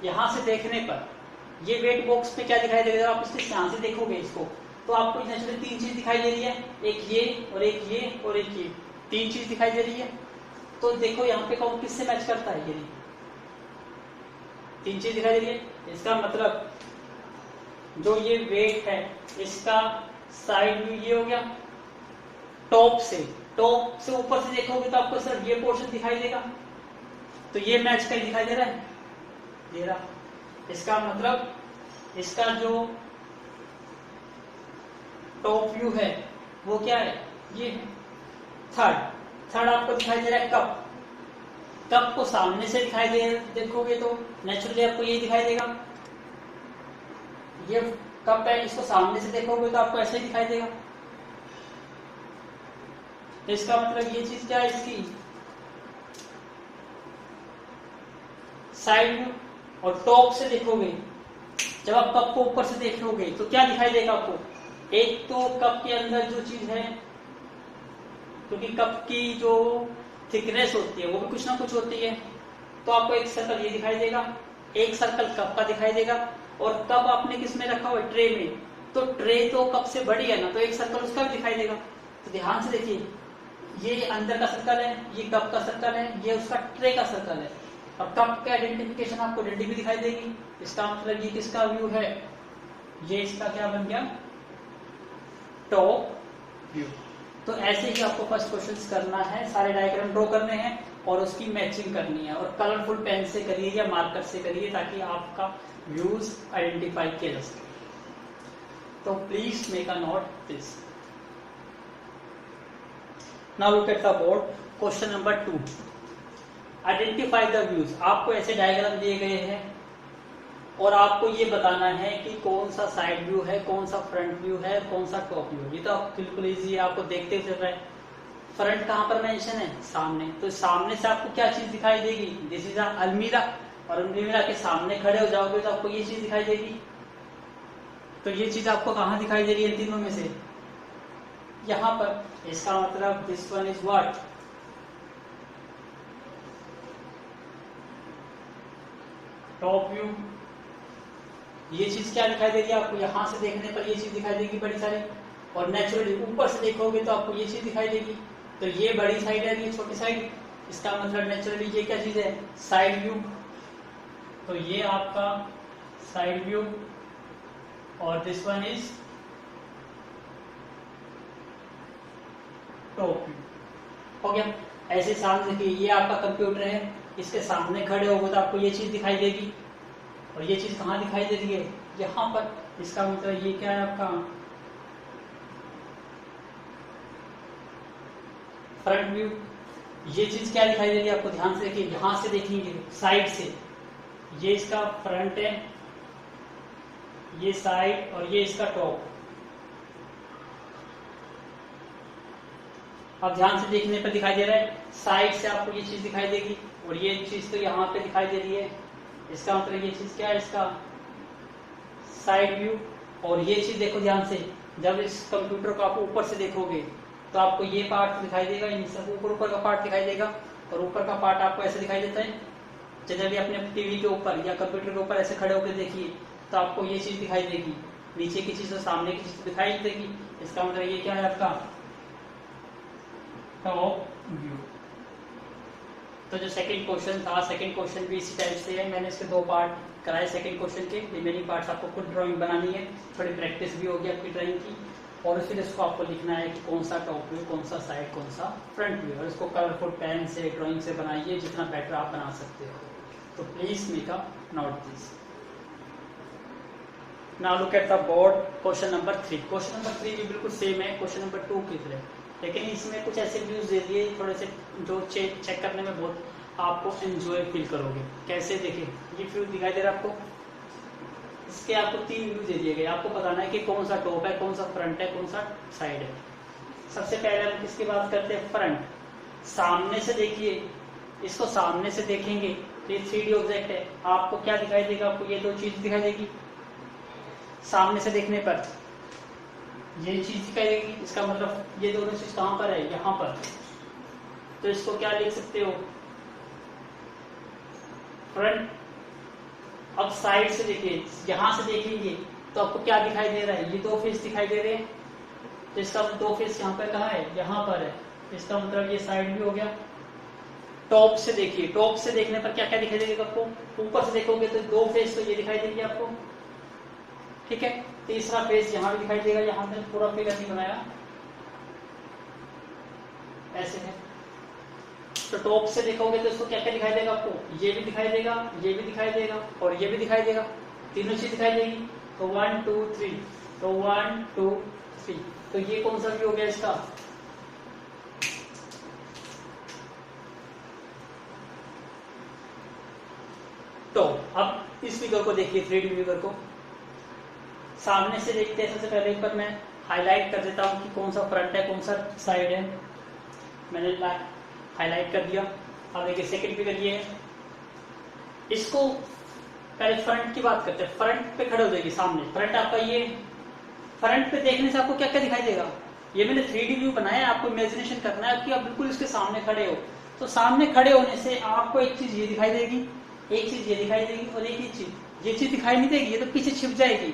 यहां से देखने पर ये वेट बॉक्स में क्या दिखाई देगा, आप इसके यहां से देखोगे इसको तो आपको नेचुरली 3 चीज दिखाई दे रही है, एक ये और एक ये और एक ये, 3 चीज दिखाई दे रही है। तो देखो यहाँ पे कौन किससे मैच करता है, ये 3 चीज दिखाई दे रही है। इसका मतलब जो ये वेट है इसका साइड व्यू ये हो गया, टॉप से ऊपर से देखोगे तो आपको सिर्फ ये पोर्शन दिखाई देगा, तो ये मैच कहीं दिखाई दे रहा है, दे रहा। इसका मतलब इसका जो टॉप व्यू है वो क्या है, ये है। थर्ड आपको दिखाई दे रहा है कप। कप को सामने से दिखाई दे देखोगे तो नेचुरली आपको ये दिखाई देगा, ये कप है, इसको सामने से देखोगे तो आपको ऐसे ही दिखाई देगा। तो इसका मतलब ये चीज क्या है, इसकी साइड व्यू। और टॉप से देखोगे, जब आप कप को ऊपर से देखोगे तो क्या दिखाई देगा आपको, एक तो कप के अंदर जो चीज है, क्योंकि कप की जो थिकनेस होती है वो भी कुछ ना कुछ होती है, तो आपको एक सर्कल ये दिखाई देगा, एक सर्कल कप का दिखाई देगा। और कप आपने किस में रखा हुआ है, ट्रे में, तो ट्रे तो कप से बड़ी है ना, तो एक सर्कल उसका भी दिखाई देगा। तो ध्यान से देखिए, ये अंदर का सर्कल है, ये कप का सर्कल है, ये उसका ट्रे का सर्कल है। अब कप का आइडेंटिफिकेशन आपको डंडी भी दिखाई देगी। इसका मतलब ये किसका व्यू है, ये इसका क्या बन गया, टॉप व्यू। तो ऐसे ही आपको फर्स्ट क्वेश्चंस करना है, सारे डायग्राम ड्रॉ करने हैं और उसकी मैचिंग करनी है, और कलरफुल पेन से करिए या मार्कर से करिए ताकि आपका व्यूज आइडेंटिफाई किया जा सके। तो please make a note this. Now look at the board, question number 2, identify the views. आपको ऐसे डायग्राम दिए गए हैं और आपको ये बताना है कि कौन सा साइड व्यू है, कौन सा फ्रंट व्यू है, कौन सा टॉप व्यू है। ये तो आप बिल्कुल इजी है, आपको देखते हुए चल रहा है। फ्रंट कहां पर मेंशन है, सामने, तो सामने से आपको क्या चीज दिखाई देगी, दिस इज अलमीरा, और अलमीरा के सामने खड़े हो जाओगे तो आपको ये चीज दिखाई देगी। तो ये चीज आपको कहां दिखाई दे रही है, तीनों में से यहां पर। इसका मतलब this one is what, top view. ये चीज क्या दिखाई दे रही है आपको, यहां से देखने पर ये चीज दिखाई देगी बड़ी सारी, और नेचुरली ऊपर से देखोगे तो आपको ये चीज दिखाई देगी। तो ये बड़ी साइड है, ये छोटी साइड, इसका मतलब नेचुरली ये क्या चीज है, साइड व्यू। तो ये आपका साइड व्यू, और this one is top view. हो गया। ऐसे सामने देखिए, ये आपका कंप्यूटर है, इसके सामने खड़े होगे तो आपको ये चीज दिखाई देगी, और ये चीज कहां दिखाई दे रही है, यहां पर। इसका मतलब ये क्या है आपका फ्रंट व्यू। ये चीज क्या दिखाई दे रही है आपको, ध्यान से देखिए, यहां से देखेंगे साइड से, ये इसका फ्रंट है, ये साइड, और ये इसका टॉप। अब ध्यान से देखने पर दिखाई दे रहा है, साइड से आपको ये चीज दिखाई देगी, और ये चीज तो यहाँ पे दिखाई दे रही है। इसका मतलब ये चीज क्या है, इसका साइड व्यू। और ये चीज देखो ध्यान से, जब इस कंप्यूटर को आप ऊपर से देखोगे तो आपको ये पार्ट दिखाई देगा, इन सब ऊपर का पार्ट दिखाई देगा, और ऊपर का पार्ट आपको ऐसे दिखाई देता है। जनरली अपने टीवी के ऊपर या कंप्यूटर के ऊपर ऐसे खड़े होकर देखिए तो आपको ये चीज दिखाई देगी, नीचे की चीज और सामने की चीज दिखाई देगी। इसका मतलब ये क्या है आपका टॉप व्यू। तो जो सेकंड क्वेश्चन था, सेकंड क्वेश्चन भी इसी टाइप से है। मैंने इसके 2 पार्ट कराए सेकंड क्वेश्चन के, रिमेनिंग पार्ट्स आपको खुद ड्राइंग बनानी है, थोड़ी प्रैक्टिस भी होगी आपकी ड्राइंग की, और फिर इसको आपको लिखना है कि कौन सा टॉप व्यू, कौन सा साइड, कौन सा फ्रंट व्यू, और इसको कलरफुल पेन से, ड्राइंग से बनाइए, जितना बेटर आप बना सकते हो। तो please make a note this. Now look at the board, question number 3। Question number 3 भी बिल्कुल सेम है क्वेश्चन नंबर 2 की तरह, लेकिन इसमें कुछ ऐसे व्यूज दे दिए थोड़े से जो चेक करने में बहुत आपको एंजॉय फील करोगे। कैसे, देखिए ये व्यू दिखाई दे रहा है आपको, इसके आपको 3 व्यू दे दिए गए, आपको बताना है कि कौन सा टॉप है, कौन सा फ्रंट है, कौन सा साइड है। सबसे पहले हम किसकी बात करते हैं, फ्रंट। सामने से देखिए, इसको सामने से देखेंगे तो ये 3D ऑब्जेक्ट है, आपको क्या दिखाई देगा, आपको ये 2 चीज दिखाई देगी। सामने से देखने पर ये चीज दिखाई देगी, इसका मतलब ये दोनों चीज कहां पर है, यहां पर। तो इसको क्या लिख सकते हो, फ्रंट। अब साइड से देखिए, यहां से देखेंगे तो आपको क्या दिखाई दे रहा है, ये 2 फेस दिखाई दे रहे हैं, तो इसका 2 फेस यहाँ पर कहाँ है, यहाँ पर है, इसका मतलब ये साइड भी हो गया। टॉप से देखिए, टॉप से देखने पर क्या क्या दिखाई देगा आपको, ऊपर से देखोगे तो 2 फेस तो ये दिखाई देगी आपको, ठीक है। तीसरा फेस यहाँ भी दिखाई देगा, यहाँ पे पूरा फिगर नहीं बनाया, ऐसे है। तो टॉप से देखोगे तो इसको क्या क्या दिखाई देगा आपको, ये भी दिखाई देगा, ये भी दिखाई देगा, और ये भी दिखाई देगा, तीनों चीज दिखाई देगी। तो 1 2 3, तो 1 2 3, तो ये कौन सा व्यू हो गया इसका, तो अब इस फिगर को देखिए, 3D फिगर को, सामने से देखते हैं। सबसे पहले ऊपर मैं हाईलाइट कर देता हूँ कि कौन सा फ्रंट है कौन सा साइड है। मैंने हाईलाइट कर दिया। अब देखिए सेकंड फिगर ये है। इसको पहले फ्रंट की बात करते हैं। फ्रंट पे खड़े हो जाएगी सामने। फ्रंट आपका ये, फ्रंट पे देखने से आपको क्या क्या दिखाई देगा। ये मैंने 3D व्यू बनाया है, आपको इमेजिनेशन करना है कि आप बिल्कुल इसके सामने खड़े हो। तो सामने खड़े होने से आपको एक चीज ये दिखाई देगी, एक चीज ये दिखाई देगी और एक ही चीज, ये चीज दिखाई नहीं देगी, ये तो पीछे छिप जाएगी।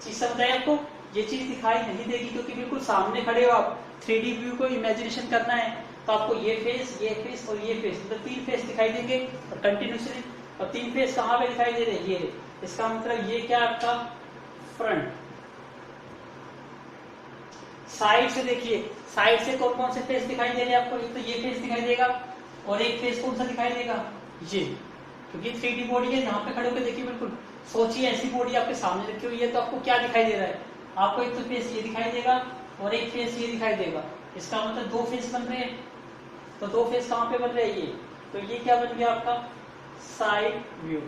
चीज समझ आए आपको? ये चीज दिखाई नहीं देगी क्योंकि बिल्कुल सामने खड़े हो आप। 3D व्यू को इमेजिनेशन करना है तो आपको ये फेस और ये फेस, मतलब 3 फेस दिखाई देंगे और कंटिन्यूसली। और 3 फेस कहाँ पे दिखाई दे रहे हैं? ये। इसका मतलब ये क्या आपका फ्रंट। साइड से देखिए, साइड से कौन कौन से फेस दिखाई दे रहे हैं आपको? एक तो ये फेस दिखाई देगा और एक फेस कौन सा दिखाई देगा? ये, क्योंकि 3D बॉडी है। यहाँ पे खड़े होकर देखिए, बिल्कुल सोचिए ऐसी बॉडी आपके सामने रखी हुई है तो आपको क्या दिखाई दे रहा है? आपको एक तो फेस ये दिखाई देगा और एक फेस ये दिखाई देगा। इसका मतलब 2 फेस बन रहे हैं। तो 2 फेस कहाँ पे बन रहे हैं? ये। तो ये क्या बन गया आपका? Side view.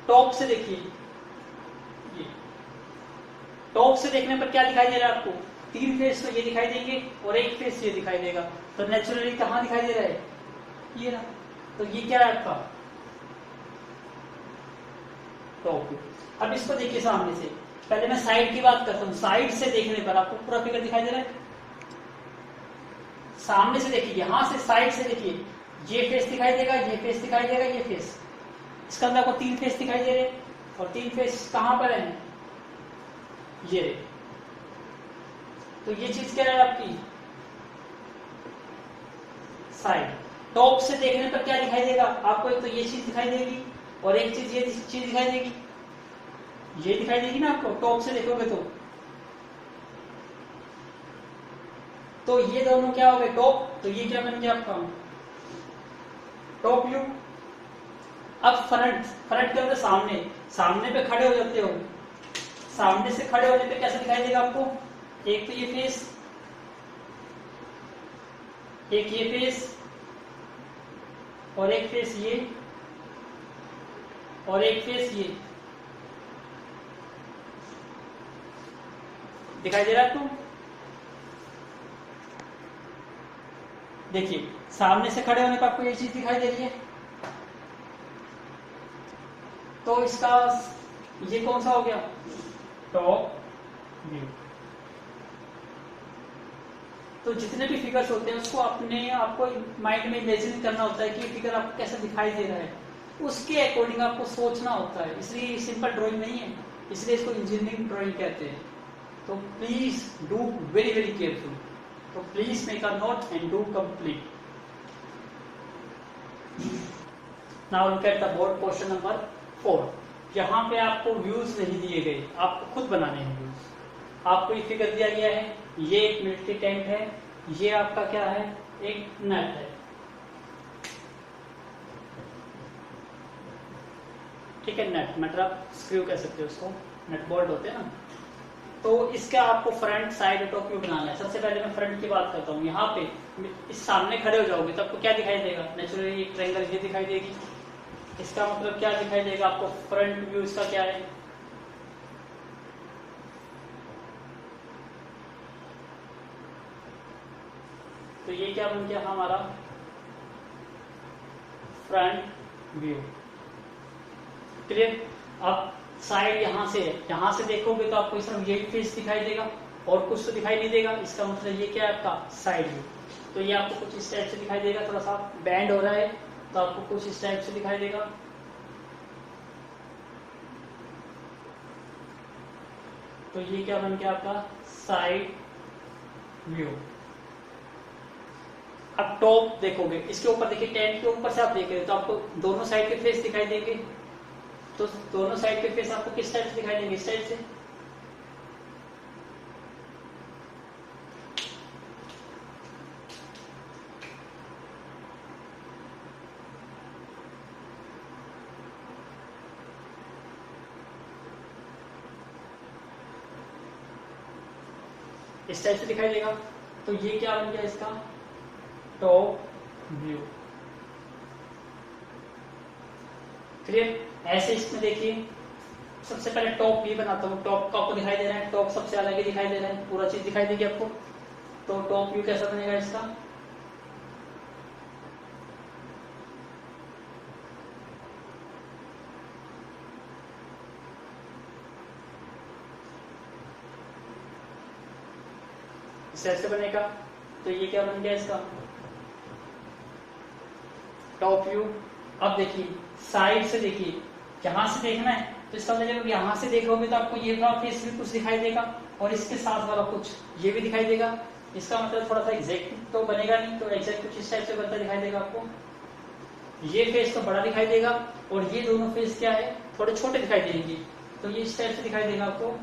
टॉप से देखिए, ये टॉप से देखने पर क्या दिखाई दे रहा है आपको? 3 फेस तो ये दिखाई देंगे और एक फेस ये दिखाई देगा। तो नेचुरली कहाँ दिखाई दे रहा है? ये ना। तो ये क्या है आपका? Top view. अब इसको देखिए सामने से। पहले मैं साइड की बात करता हूँ। साइड से देखने पर आपको पूरा फिगर दिखाई दे रहा है। सामने से देखिए, यहां से साइड से देखिए, ये फेस दिखाई देगा, ये फेस दिखाई देगा, ये फेस। इसका अंदर आपको 3 फेस दिखाई दे रहे हैं और 3 फेस कहां पर है? ये। तो ये चीज क्या है आपकी? साइड। टॉप से देखने पर क्या दिखाई देगा आपको? एक तो ये चीज दिखाई देगी और एक चीज ये चीज दिखाई देगी। ये दिखाई देगी ना आपको टॉप से देखोगे तो ये दोनों क्या हो गए? टॉप। तो ये क्या बन गया आपका? Top view. अब फ्रंट। फ्रंट के अंदर सामने, सामने पे खड़े हो जाते हो। सामने से खड़े होने पे कैसा दिखाई देगा आपको? एक तो ये फेस, एक ये फेस और एक फेस ये और एक फेस ये दिखाई दे रहा है आपको? देखिए सामने से खड़े होने पर आपको ये चीज दिखाई दे रही है। तो इसका ये कौन सा हो गया? Top view. तो जितने भी फिगर्स होते हैं उसको अपने आपको माइंड में इमेजिन करना होता है कि फिगर आपको कैसा दिखाई दे रहा है, उसके अकॉर्डिंग आपको सोचना होता है। इसलिए सिंपल ड्राइंग नहीं है, इसलिए इसको इंजीनियरिंग ड्राइंग कहते हैं। तो please do very very careful. तो please make a note and do complete. Now look at the board question number 4। यहाँ पे आपको व्यूज नहीं दिए गए, आपको खुद बनाने हैं व्यूज। आपको ये फिगर दिया गया है, ये एक मिलिट्री टेंट है, ये आपका क्या है? एक नेट है। ठीक है, नेट मतलब स्क्रू कह सकते हो उसको, नेट बोल्ट होते हैं ना। तो इसका आपको फ्रंट साइड टॉप व्यू बनाना है। सबसे पहले मैं फ्रंट की बात करता हूँ। यहाँ पे इस सामने खड़े हो जाओगे तो आपको क्या दिखाई देगा? नेचुरली एक ट्रायंगल ये दिखाई देगी। इसका मतलब क्या दिखाई देगा आपको? फ्रंट व्यू इसका क्या है? तो ये क्या बन गया हमारा? Front view. क्लियर? अब साइड यहाँ से है, यहाँ से देखोगे तो आपको सिर्फ यही फेस दिखाई देगा और कुछ तो दिखाई नहीं देगा। इसका मतलब ये क्या है आपका? Side view. तो ये आपको कुछ इस टाइप से दिखाई देगा, थोड़ा सा बैंड हो रहा है तो आपको कुछ इस टाइप से दिखाई देगा। तो ये क्या बन गया आपका? Side view. अब टॉप देखोगे, इसके ऊपर देखिए, टेंट के ऊपर से आप देख रहे हो तो आपको दोनों साइड के फेस दिखाई देंगे। तो दोनों साइड के फेस आपको किस टाइप से दिखाई देंगे? इस टाइप से। इस टाइप से दिखाई देगा। तो ये क्या बन गया इसका? Top view. क्लियर? ऐसे इसमें देखिए, सबसे पहले टॉप व्यू बनाता हूँ। टॉप का आपको दिखाई दे रहा है, टॉप सबसे अलग ही दिखाई दे रहा है, पूरा चीज दिखाई देगी आपको। तो टॉप व्यू कैसा बनेगा इसका, इस ऐसे बनेगा। तो ये क्या बन गया इसका टॉप व्यू। अब देखिए साइड से, देखिए यहां से देखना है तो इसका मतलब जब यहां से देख रहोगे तो आपको ये वाला फेस भी कुछ दिखाई देगा और इसके साथ वाला कुछ ये भी दिखाई देगा। इसका मतलब थोड़ा सा एग्जैक्ट तो बनेगा नहीं, तो एग्जैक्ट कुछ इस टाइप से बनता दिखाई देगा आपको। ये फेस तो बड़ा दिखाई देगा और ये दोनों फेस क्या है, थोड़े छोटे दिखाई देंगे, तो ये इस टाइप से दिखाई देगा आपको।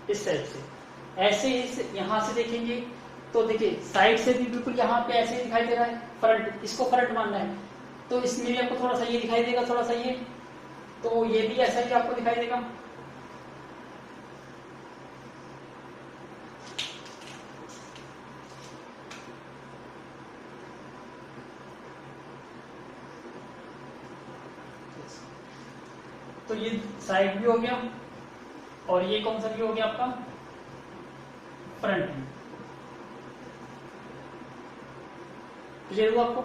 इस टाइप से। ऐसे ही यहां से देखेंगे तो देखिए साइड से भी बिल्कुल यहाँ पे ऐसे ही दिखाई दे रहा है, फ्रंट, इसको फ्रंट मानना है तो इसमें भी आपको थोड़ा सा ये दिखाई देगा, थोड़ा सा ये, तो ये भी ऐसा ही आपको दिखाई देगा। तो ये साइड भी हो गया और ये कौन सा व्यू हो गया आपका, फ्रंट व्यू। क्लियर हुआ आपको?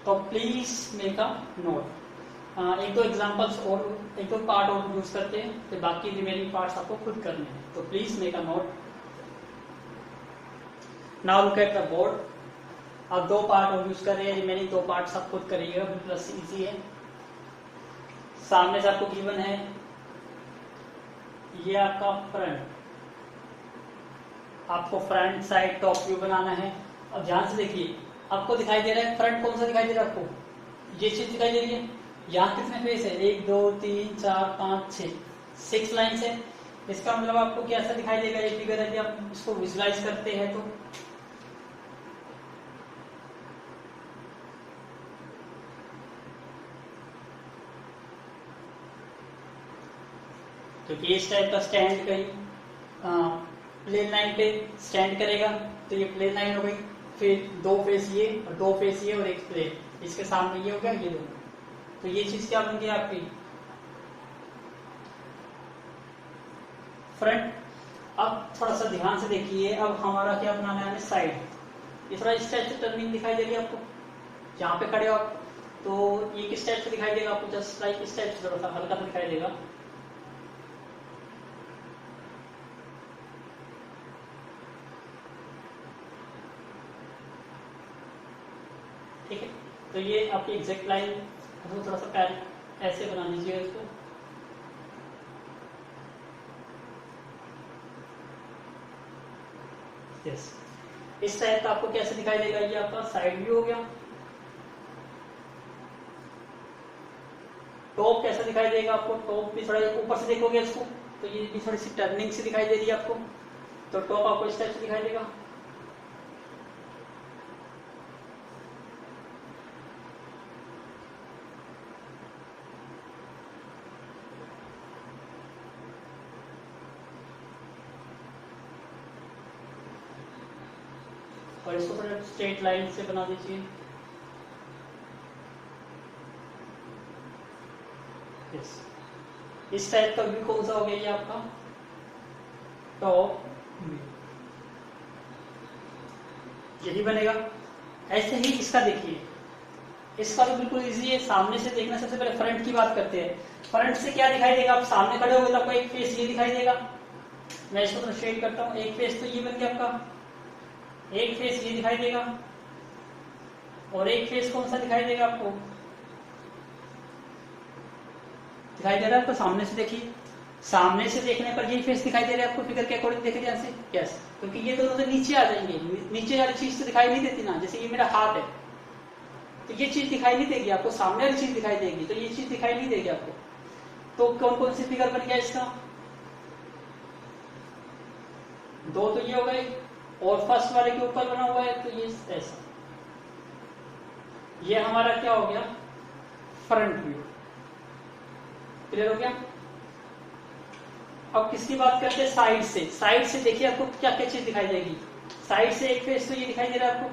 तो प्लीज मेक अ नोट। एक दो एग्जांपल्स और, एक दो पार्ट और यूज करते हैं, फिर बाकी रिमेनिंग पार्ट्स आपको खुद करने हैं, तो please make a note. Now look at the board. अब दो पार्ट और यूज कर रहे हैं, रिमेनिंग दो पार्ट्स आप खुद करिएगा, प्लस इजी है। सामने से आपको गिवन है ये आपका फ्रंट, आपको फ्रंट साइड टॉप व्यू बनाना है। अब ध्यान से देखिए, आपको दिखाई दे रहा है फ्रंट कौन सा दिखाई दे रहा है आपको, ये चीज दिखाई दे रही है। यहाँ कितने फेस है, 1 2 3 4 5 6, 6 लाइन्स है। इसका मतलब आपको कैसा दिखाई देगा ये फिगर, यदि आप इसको विजुलाइज करते हैं तो क्योंकि इस टाइप का स्टैंड कहीं प्लेन लाइन पे स्टैंड करेगा, तो ये प्लेन लाइन हो गई, फिर दो फेस ये और दो फेस ये और एक प्लेन, इसके सामने ये हो गया, ये दोनों, तो ये चीज क्या बन गई आपकी फ्रंट। अब थोड़ा सा ध्यान से देखिए, अब हमारा क्या बनाना है, हमें साइड। ये थोड़ा इस टाइप से टर्निंग दिखाई दे रही है आपको, जहाँ पे खड़े हो आप, तो ये किस टाइप से दिखाई देगा आपको, जस्ट लाइक इस टाइप से थोड़ा सा हल्का सा दिखाई देगा। ठीक है, तो ये आपकी एग्जैक्ट लाइन, वो थोड़ा सा पैर ऐसे बना लीजिए इसको। यस, इस टाइप का आपको कैसे दिखाई देगा, ये आपका साइड व्यू हो गया। टॉप कैसा दिखाई देगा आपको, टॉप भी थोड़ा ऊपर से देखोगे इसको तो ये भी थोड़ी सी टर्निंग से दिखाई दे रही है आपको, तो टॉप आपको इस टाइप से दिखाई देगा। और इसको थोड़ा स्ट्रेट लाइन से बना दीजिए। यस, इस टाइप का व्यू कौन सा हो गया ये आपका टॉप व्यू, यही बनेगा। ऐसे ही इसका देखिए, इसका तो बिल्कुल इजी है, सामने से देखना। सबसे पहले फ्रंट की बात करते हैं। फ्रंट से क्या दिखाई देगा, आप सामने खड़े हो तो आपको एक फेस ये दिखाई देगा, मैं इसको थोड़ा शेड करता हूँ। एक फेस तो ये बन गया आपका, एक फेस ये दिखाई देगा और एक फेस कौन सा दिखाई देगा आपको, दिखाई दे रहा है आपको सामने से। देखिए सामने से देखने पर यही फेस दिखाई दे रहा है आपको, फिगर के अकॉर्डिंग देखे ध्यान से। यस, क्योंकि ये दोनों तो नीचे आ जाएंगे, नीचे वाली चीज तो दिखाई नहीं देती ना, जैसे ये मेरा हाथ है तो ये चीज दिखाई नहीं देगी आपको, सामने वाली चीज दिखाई देगी, तो ये चीज दिखाई नहीं देगी आपको। तो कौन कौन सी फिगर बन गया इसका, दो तो ये हो गए और फर्स्ट वाले के ऊपर बना हुआ है तो ये ऐसा, ये हमारा क्या हो गया फ्रंट व्यू। क्लियर हो गया? अब किसकी बात करते हैं? साइड से। साइड से देखिए आपको क्या क्या चीज दिखाई देगी। साइड से एक फेस तो ये दिखाई दे रहा है आपको,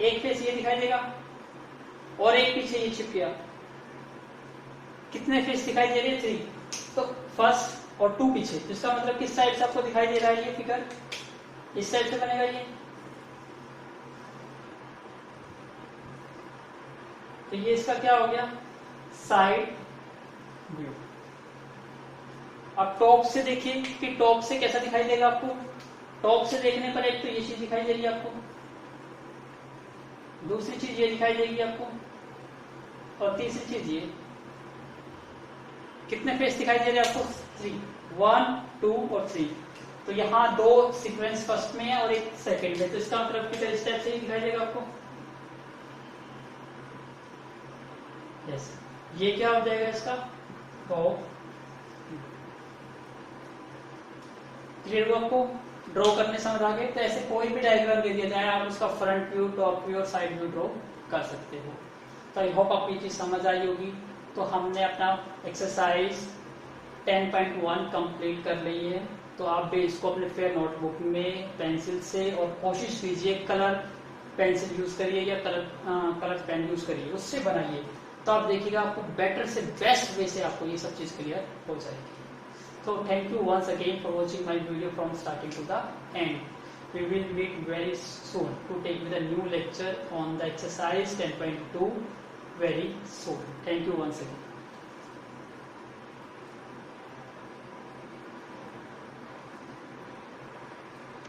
एक फेस ये दिखाई देगा, और एक पीछे ये छिप गया। कितने फेस दिखाई दे रहे हैं? 3। तो फर्स्ट और 2 पीछे, तो इसका मतलब किस साइड से आपको दिखाई दे रहा है ये फिगर? इस साइड से बनेगा ये। तो ये इसका क्या हो गया? Side view. अब टॉप से देखिए कि टॉप से कैसा दिखाई देगा आपको। टॉप से देखने पर एक तो ये चीज दिखाई दे रही है आपको, दूसरी चीज ये दिखाई देगी आपको, और तीसरी चीज ये। कितने फेस दिखाई दे रहे हैं आपको? 3, 1, 2 और 3। तो यहाँ 2 सीक्वेंस फर्स्ट में है और एक सेकंड में, तो इसका मतलब कितना इस टाइप से ही दिखाई देगा आपको। यस, ये क्या हो जाएगा इसका? टॉप। क्लियर हुआ आपको? ड्रॉ करने समझ आ गए? तो ऐसे कोई भी डायग्राम दे दिया जाए, आप उसका फ्रंट व्यू, टॉप व्यू और साइड व्यू ड्रॉ कर सकते हो। तो आई होप आपको ये चीज समझ आई होगी। तो हमने अपना एक्सरसाइज 10.1 कंप्लीट कर ली है। तो आप भी इसको अपने फेयर नोटबुक में पेंसिल से, और कोशिश कीजिए कलर पेंसिल यूज करिए या कलर पेन यूज करिए, उससे बनाइए। तो आप देखिएगा आपको बेटर से बेस्ट वे से आपको ये सब चीज क्लियर हो जाएगी। So thank you once again for watching my video from starting to the end. We will meet very soon to take with a new lecture on the exercise 10.2 very soon. Thank you once again.